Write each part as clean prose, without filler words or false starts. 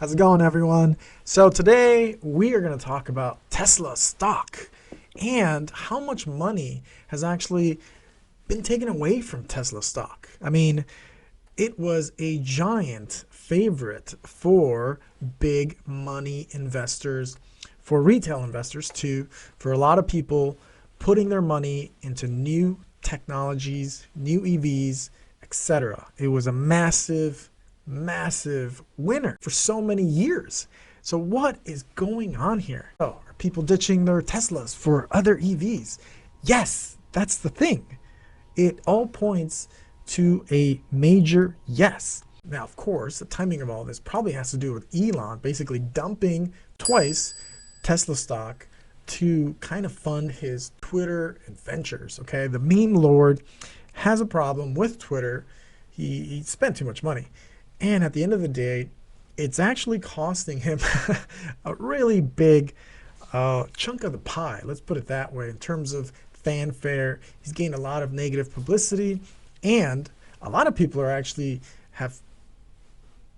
How's it going, everyone? So today we are going to talk about Tesla stock and how much money has actually been taken away from Tesla stock. I mean, it was a giant favorite for big money investors, for retail investors too, for a lot of people putting their money into new technologies, new EVs, etc. It was a massive winner for so many years. So what is going on here? Oh, are people ditching their Teslas for other EVs? Yes, that's the thing. It all points to a major yes. Now, of course, the timing of all this probably has to do with Elon basically dumping twice Tesla stock to kind of fund his Twitter adventures. Okay, the meme lord has a problem with Twitter. He spent too much money. And at the end of the day, it's actually costing him a really big chunk of the pie, let's put it that way, in terms of fanfare. He's gained a lot of negative publicity, and a lot of people have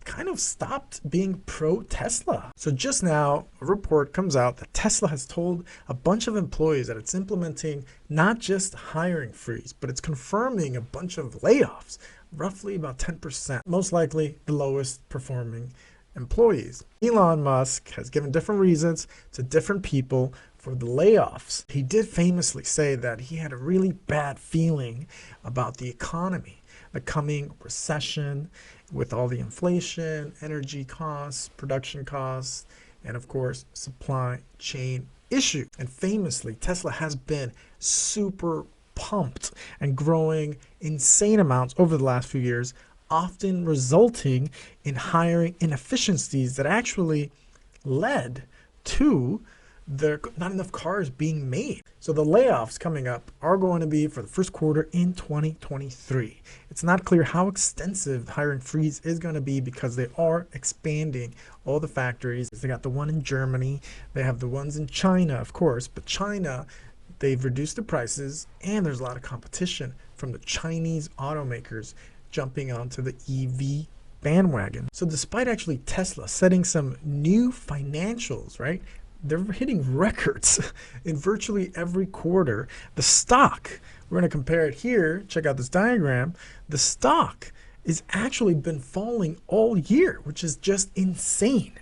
kind of stopped being pro-Tesla. So just now, a report comes out that Tesla has told a bunch of employees that it's implementing not just hiring freeze, but it's confirming a bunch of layoffs, roughly about 10%, most likely the lowest performing employees. Elon Musk has given different reasons to different people for the layoffs. He did famously say that he had a really bad feeling about the economy, the coming recession with all the inflation, energy costs, production costs, and of course, supply chain issues. And famously, Tesla has been super pumped and growing insane amounts over the last few years, often resulting in hiring inefficiencies that actually led to there not enough cars being made. So the layoffs coming up are going to be for the first quarter in 2023. It's not clear how extensive the hiring freeze is going to be because they are expanding all the factories. They got the one in Germany, they have the ones in China, of course, but China, they've reduced the prices and there's a lot of competition from the Chinese automakers jumping onto the EV bandwagon. So despite actually Tesla setting some new financials, right? They're hitting records in virtually every quarter. The stock, we're going to compare it here. Check out this diagram. The stock has actually been falling all year, which is just insane.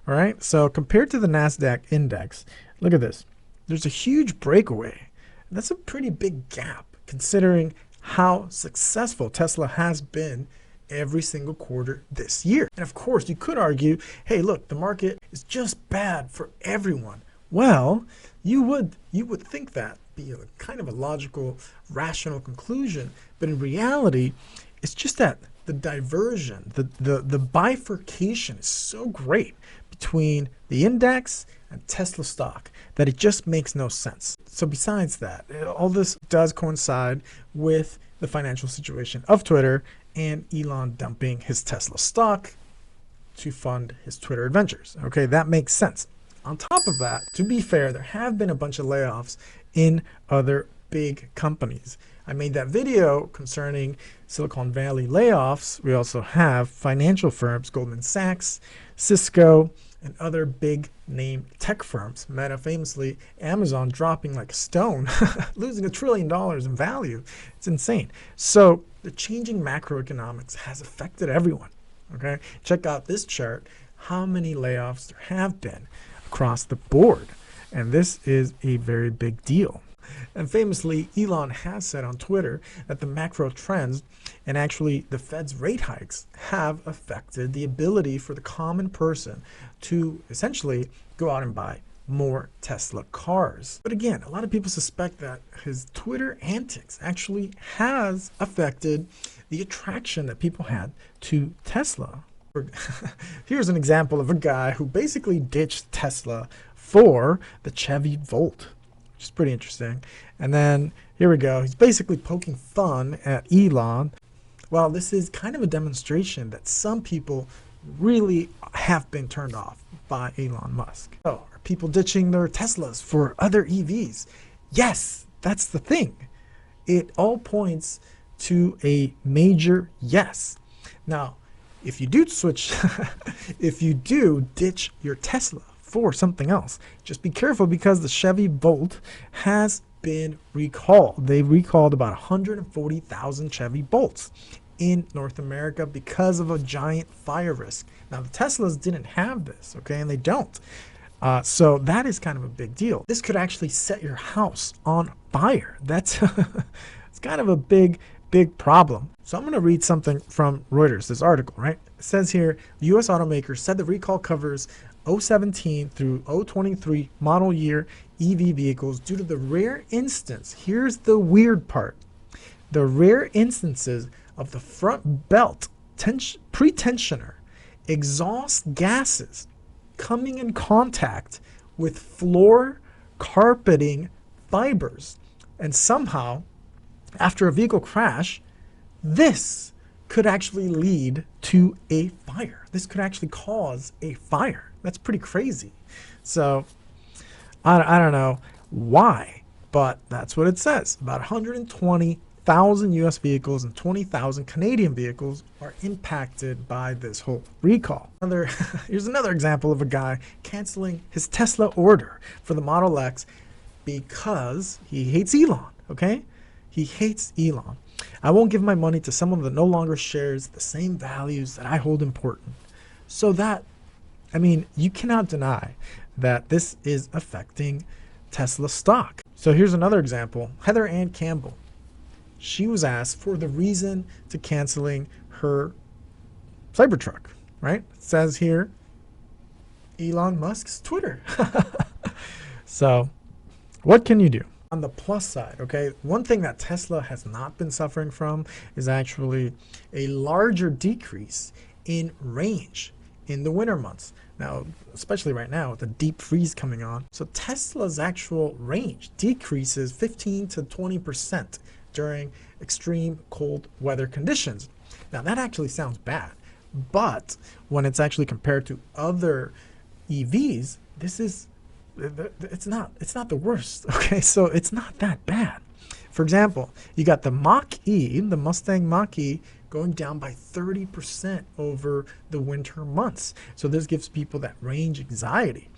All right. So compared to the NASDAQ index, look at this. There's a huge breakaway. That's a pretty big gap considering how successful Tesla has been every single quarter this year. And of course, you could argue, hey, look, the market is just bad for everyone. Well, you would think that be a kind of a logical, rational conclusion. But in reality, it's just that the diversion, the bifurcation is so great between the index and Tesla stock that it just makes no sense. So besides that, all this does coincide with the financial situation of Twitter and Elon dumping his Tesla stock to fund his Twitter adventures. Okay, that makes sense. On top of that, to be fair, there have been a bunch of layoffs in other big companies. I made that video concerning Silicon Valley layoffs. We also have financial firms, Goldman Sachs, Cisco, and other big name tech firms. Meta famously, Amazon dropping like a stone, losing $1 trillion in value. It's insane. So the changing macroeconomics has affected everyone. Okay, check out this chart, how many layoffs there have been across the board. And this is a very big deal. And famously, Elon has said on Twitter that the macro trends and actually the Fed's rate hikes have affected the ability for the common person to essentially go out and buy more Tesla cars. But again, a lot of people suspect that his Twitter antics actually has affected the attraction that people had to Tesla. Here's an example of a guy who basically ditched Tesla for the Chevy Volt, which is pretty interesting. And then here we go. He's basically poking fun at Elon. Well, this is kind of a demonstration that some people really have been turned off by Elon Musk. So, are people ditching their Teslas for other EVs? Yes, that's the thing. It all points to a major yes. Now, if you do switch, if you do ditch your Tesla for something else, just be careful because the Chevy Bolt has been recalled. They recalled about 140,000 Chevy Bolts in North America because of a giant fire risk. Now the Teslas didn't have this, okay, and they don't. So that is kind of a big deal. This could actually set your house on fire. That's it's kind of a big problem. So I'm going to read something from Reuters, this article, right? It says here, the U.S. automaker said the recall covers 017 through 023 model year EV vehicles due to the rare instance. Here's the weird part. The rare instances of the front belt pretensioner exhaust gases coming in contact with floor carpeting fibers. And somehow, after a vehicle crash, this could actually lead to a fire. This could actually cause a fire. That's pretty crazy. So I don't know why, but that's what it says. About 120,000 US vehicles and 20,000 Canadian vehicles are impacted by this whole recall. Here's another example of a guy canceling his Tesla order for the Model X because he hates Elon, okay? He hates Elon. I won't give my money to someone that no longer shares the same values that I hold important. So that, I mean, you cannot deny that this is affecting Tesla stock. So here's another example. Heather Ann Campbell. She was asked for the reason to canceling her Cybertruck, right? It says here, Elon Musk's Twitter. So what can you do? On the plus side, okay, one thing that Tesla has not been suffering from is actually a larger decrease in range in the winter months. Now, especially right now with the deep freeze coming on. So Tesla's actual range decreases 15 to 20% during extreme cold weather conditions. Now that actually sounds bad, but when it's actually compared to other EVs, this is it's not the worst, okay? So it's not that bad. For example, you got the Mach-E, the Mustang Mach-E, going down by 30% over the winter months. So this gives people that range anxiety.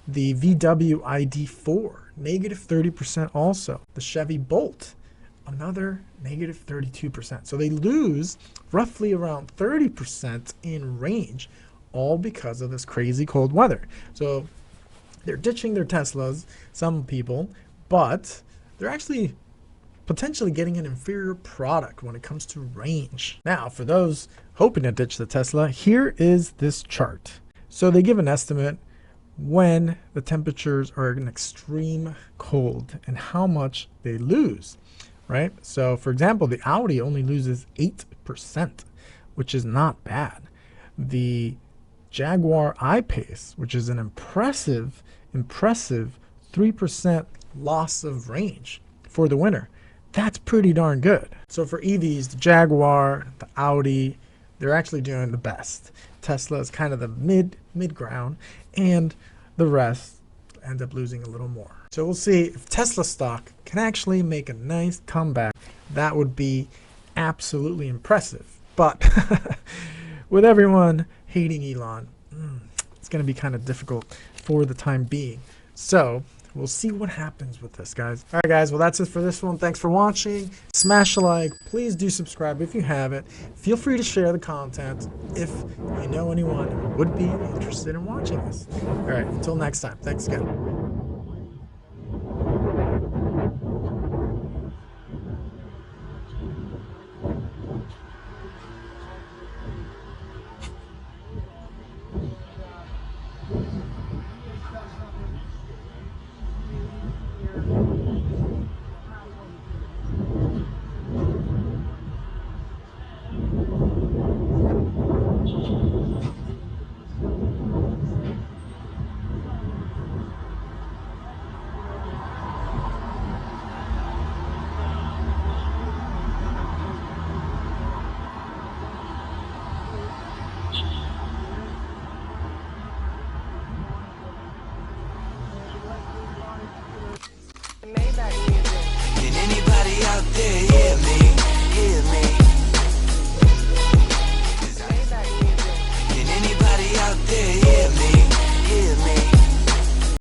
The VW ID4, negative 30% also. The Chevy Bolt, another negative 32%. So they lose roughly around 30% in range, all because of this crazy cold weather. So they're ditching their Teslas, some people, but they're actually potentially getting an inferior product when it comes to range. Now, for those hoping to ditch the Tesla, here is this chart. So they give an estimate when the temperatures are in extreme cold and how much they lose, right? So for example, the Audi only loses 8%, which is not bad. The Jaguar I-Pace, which is an impressive 3% loss of range for the winter. That's pretty darn good. So for EVs, the Jaguar, the Audi, they're actually doing the best. Tesla is kind of the mid ground, and the rest end up losing a little more. So we'll see if Tesla stock can actually make a nice comeback. That would be absolutely impressive. But with everyone hating Elon, it's going to be kind of difficult for the time being. So we'll see what happens with this, guys. All right, guys. Well, that's it for this one. Thanks for watching. Smash a like. Please do subscribe if you haven't. Feel free to share the content if you know anyone who would be interested in watching this. All right. Until next time. Thanks again.